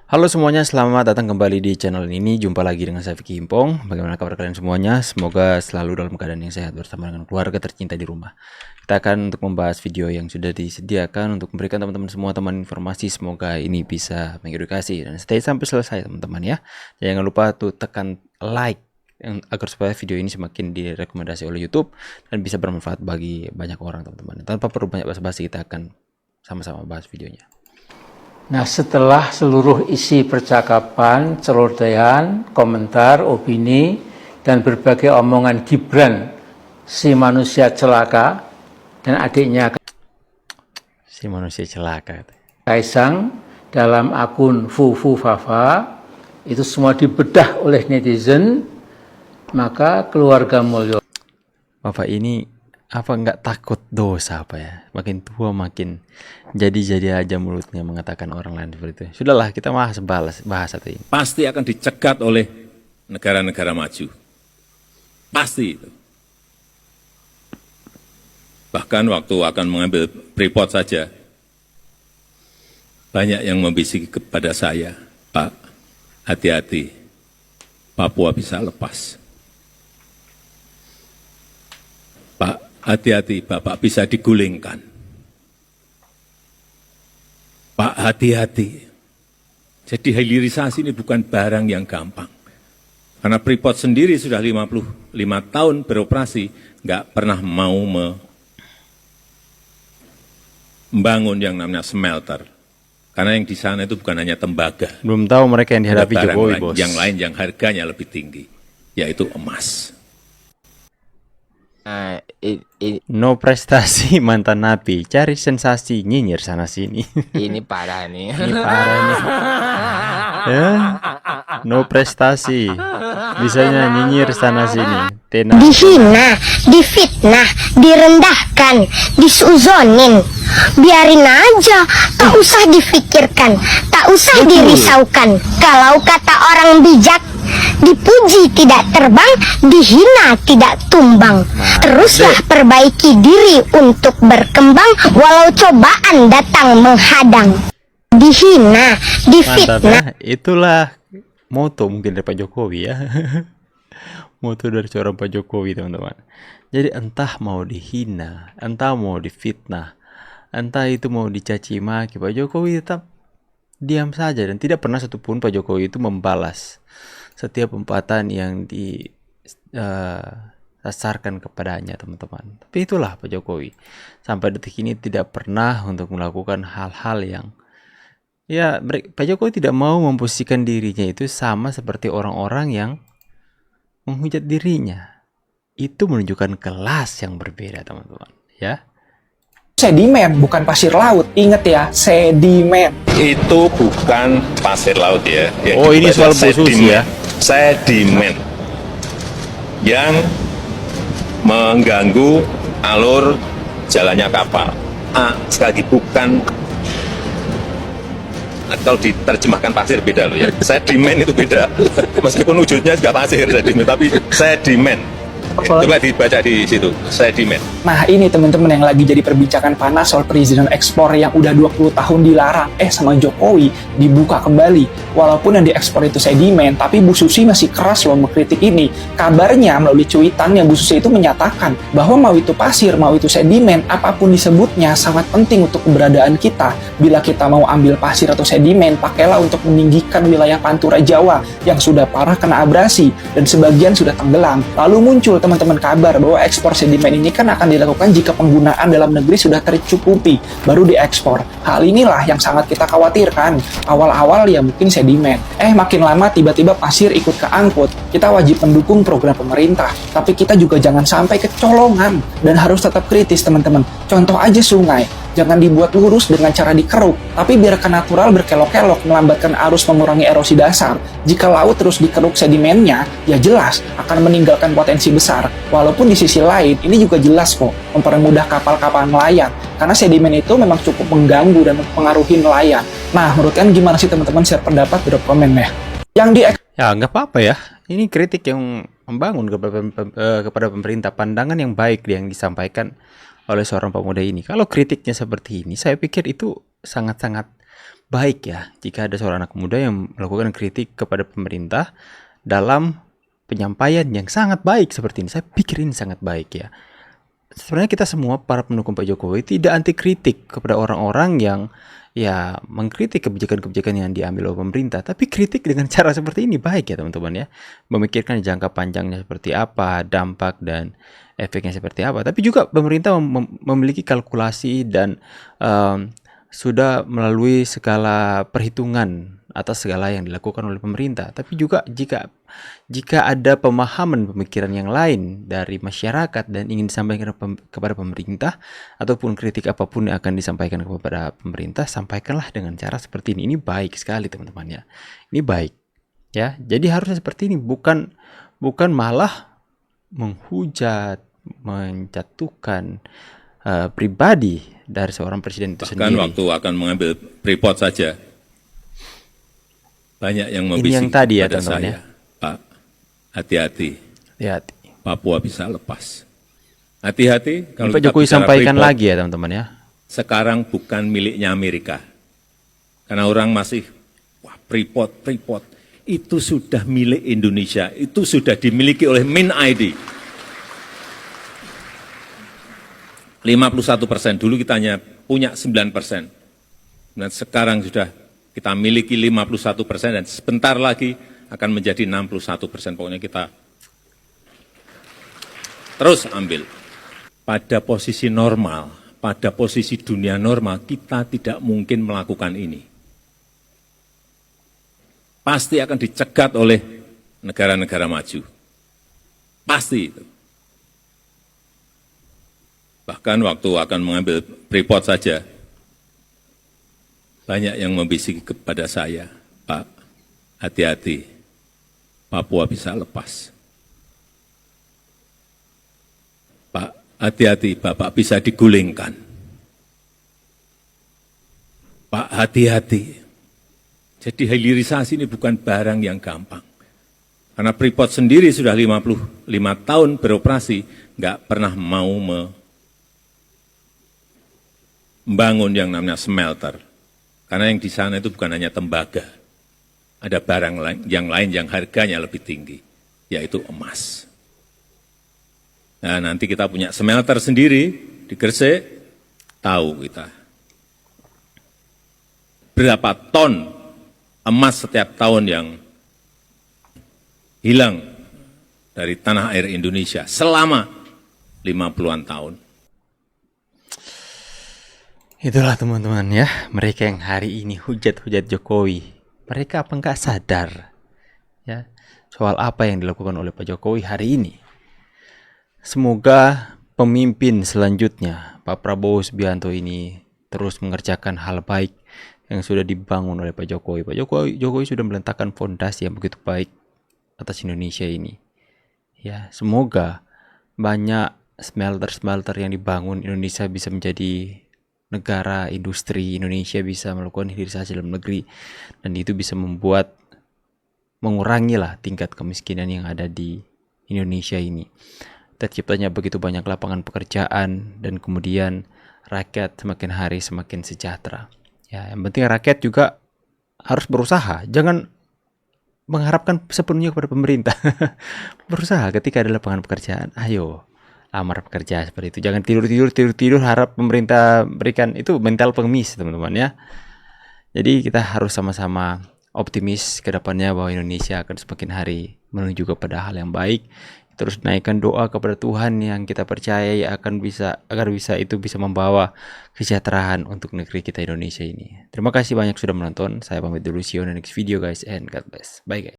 Halo semuanya, selamat datang kembali di channel ini. Jumpa lagi dengan saya Vicky Himpong. Bagaimana kabar kalian semuanya? Semoga selalu dalam keadaan yang sehat bersama dengan keluarga tercinta di rumah. Kita akan untuk membahas video yang sudah disediakan untuk memberikan teman-teman semua teman informasi. Semoga ini bisa mengedukasi dan stay sampai selesai teman-teman ya. Jangan lupa tuh tekan like agar supaya video ini semakin direkomendasi oleh YouTube dan bisa bermanfaat bagi banyak orang teman-teman. Tanpa perlu banyak basa-basi, kita akan sama-sama bahas videonya. Nah, setelah seluruh isi percakapan, celotehan, komentar, opini, dan berbagai omongan Gibran, si manusia celaka, dan adiknya Si manusia celaka. Kaisang dalam akun Fufufafa, itu semua dibedah oleh netizen, maka keluarga Mulyo. Bapak ini apa nggak takut dosa apa ya? Makin tua makin jadi aja mulutnya mengatakan orang lain seperti itu. Sudahlah, kita bahas satu ini. Pasti akan dicegat oleh negara-negara maju. Pasti itu. Bahkan waktu akan mengambil Freeport saja, banyak yang membisiki kepada saya, Pak, hati-hati, Papua bisa lepas. Pak, hati-hati, Bapak bisa digulingkan. Pak, hati-hati. Jadi hilirisasi ini bukan barang yang gampang. Karena Freeport sendiri sudah 55 tahun beroperasi, nggak pernah mau membangun yang namanya smelter. Karena yang di sana itu bukan hanya tembaga. Belum tahu mereka yang dihadapi Ada barang Jokowi, lain, bos. yang lain yang harganya lebih tinggi, yaitu emas. No prestasi mantan napi, cari sensasi nyinyir sana sini. Ini parah nih. Ini parah nih. Ya? No prestasi, bisanya nyinyir sana sini. Dihina, difitnah, direndahkan, disuzonin. Biarin aja, tak usah difikirkan, tak usah dirisaukan. Kalau kata orang bijak, dipuji tidak terbang, dihina tidak tumbang. Teruslah perbaiki diri untuk berkembang, walau cobaan datang menghadang. Dihina, Mantap difitnah. ya. Itulah moto mungkin dari Pak Jokowi ya. Moto dari seorang Pak Jokowi, teman-teman. Jadi entah mau dihina, entah mau difitnah, entah itu mau dicaci maki, Pak Jokowi tetap diam saja dan tidak pernah satupun Pak Jokowi itu membalas setiap umpatan yang disasarkan kepadanya, teman-teman. Tapi itulah Pak Jokowi. Sampai detik ini tidak pernah untuk melakukan hal-hal yang Pak Jokowi tidak mau memposisikan dirinya itu sama seperti orang-orang yang menghujat dirinya. Itu menunjukkan kelas yang berbeda, teman-teman. Ya. Sedimen, bukan pasir laut. Ingat ya, sedimen. Itu bukan pasir laut ya. Oh, ini soal Bu Susi ya. Sedimen yang mengganggu alur jalannya kapal. Sekali lagi bukan, atau diterjemahkan pasir beda loh ya. Sedimen itu beda. Meskipun wujudnya juga pasir sedimen, tapi sedimen. Coba dibaca di situ, sedimen. Nah ini teman-teman yang lagi jadi perbincangan panas soal perizinan ekspor yang udah 20 tahun dilarang. Sama Jokowi dibuka kembali. Walaupun yang diekspor itu sedimen, tapi Bu Susi masih keras loh mengkritik ini. Kabarnya melalui cuitannya Bu Susi itu menyatakan bahwa mau itu pasir, mau itu sedimen, apapun disebutnya sangat penting untuk keberadaan kita. Bila kita mau ambil pasir atau sedimen, pakailah untuk meninggikan wilayah Pantura Jawa yang sudah parah kena abrasi dan sebagian sudah tenggelam. Lalu muncul teman-teman kabar bahwa ekspor sedimen ini kan akan dilakukan jika penggunaan dalam negeri sudah tercukupi, baru diekspor. Hal inilah yang sangat kita khawatirkan. Awal-awal ya mungkin sedimen, makin lama tiba-tiba pasir ikut keangkut. Kita wajib mendukung program pemerintah, tapi kita juga jangan sampai kecolongan dan harus tetap kritis, teman-teman. Contoh aja sungai, jangan dibuat lurus dengan cara dikeruk, tapi biarkan natural berkelok-kelok, melambatkan arus, mengurangi erosi dasar. Jika laut terus dikeruk sedimennya, ya jelas akan meninggalkan potensi besar. Walaupun di sisi lain, ini juga jelas kok mempermudah kapal-kapal nelayan, karena sedimen itu memang cukup mengganggu dan mempengaruhi nelayan. Nah, menurut kalian gimana sih teman-teman? Share pendapat, drop komen ya. Yang di Ya nggak apa-apa ya. Ini kritik yang membangun kepada pemerintah, pandangan yang baik yang disampaikan oleh seorang pemuda ini. Kalau kritiknya seperti ini, saya pikir itu sangat-sangat baik ya jika ada seorang anak muda yang melakukan kritik kepada pemerintah dalam penyampaian yang sangat baik seperti ini. Saya pikir ini sangat baik ya. Sebenarnya kita semua para pendukung Pak Jokowi tidak anti kritik kepada orang-orang yang ya mengkritik kebijakan-kebijakan yang diambil oleh pemerintah, tapi kritik dengan cara seperti ini baik ya teman-teman ya. Memikirkan jangka panjangnya seperti apa, dampak dan efeknya seperti apa. Tapi juga pemerintah memiliki kalkulasi dan sudah melalui segala perhitungan atas segala yang dilakukan oleh pemerintah. Tapi juga jika ada pemahaman pemikiran yang lain dari masyarakat dan ingin disampaikan kepada pemerintah ataupun kritik apapun yang akan disampaikan kepada pemerintah, sampaikanlah dengan cara seperti ini. Ini baik sekali teman-teman ya. Ini baik ya. Jadi harusnya seperti ini, bukan malah menghujat, menjatuhkan pribadi dari seorang presiden itu sendiri. Bahkan waktu akan mengambil Freeport saja, banyak yang membisik yang tadi ya, pada teman-teman saya, ya. Pak, hati-hati, Hati-hati. Papua bisa lepas. Hati-hati kalau Pak kita Jokowi bicara sampaikan Freeport, lagi ya teman-teman ya. sekarang bukan miliknya Amerika. Karena orang masih, wah Freeport, itu sudah milik Indonesia, itu sudah dimiliki oleh Min ID. 51%, dulu kita hanya punya 9%. Dan sekarang sudah kita miliki 51% dan sebentar lagi akan menjadi 61%. Pokoknya kita terus ambil. Pada posisi normal, pada posisi dunia normal, kita tidak mungkin melakukan ini. Pasti akan dicegat oleh negara-negara maju. Pasti itu. Bahkan waktu akan mengambil Freeport saja, banyak yang membisiki kepada saya, Pak, hati-hati, Papua bisa lepas. Pak, hati-hati, Bapak bisa digulingkan. Pak, hati-hati. Jadi hilirisasi ini bukan barang yang gampang. Karena Freeport sendiri sudah 55 tahun beroperasi, nggak pernah mau membangun yang namanya smelter. Karena yang di sana itu bukan hanya tembaga. Ada barang yang lain yang harganya lebih tinggi, yaitu emas. Nah, nanti kita punya smelter sendiri di Gresik, tahu kita. Berapa ton emas setiap tahun yang hilang dari tanah air Indonesia selama 50-an tahun. Itulah teman-teman ya, mereka yang hari ini hujat-hujat Jokowi, mereka apa enggak sadar ya soal apa yang dilakukan oleh Pak Jokowi hari ini. Semoga pemimpin selanjutnya Pak Prabowo Subianto ini terus mengerjakan hal baik yang sudah dibangun oleh Pak Jokowi. Pak Jokowi sudah meletakkan fondasi yang begitu baik atas Indonesia ini. Ya, semoga banyak smelter-smelter yang dibangun, Indonesia bisa menjadi negara industri, Indonesia bisa melakukan hilirisasi dalam negeri, dan itu bisa mengurangi lah tingkat kemiskinan yang ada di Indonesia ini. Terciptanya begitu banyak lapangan pekerjaan dan kemudian rakyat semakin hari semakin sejahtera. Ya, yang penting rakyat juga harus berusaha, jangan mengharapkan sepenuhnya kepada pemerintah. Berusaha ketika ada lapangan pekerjaan, ayo lamar pekerja seperti itu. Jangan tidur harap pemerintah berikan, itu mental pengemis teman-teman ya. Jadi kita harus sama-sama optimis ke depannya bahwa Indonesia akan semakin hari menuju kepada hal yang baik. Terus naikkan doa kepada Tuhan yang kita percaya agar bisa itu bisa membawa kesejahteraan untuk negeri kita Indonesia ini. Terima kasih banyak sudah menonton. Saya pamit dulu, see you on the next video guys, and God bless. Bye guys.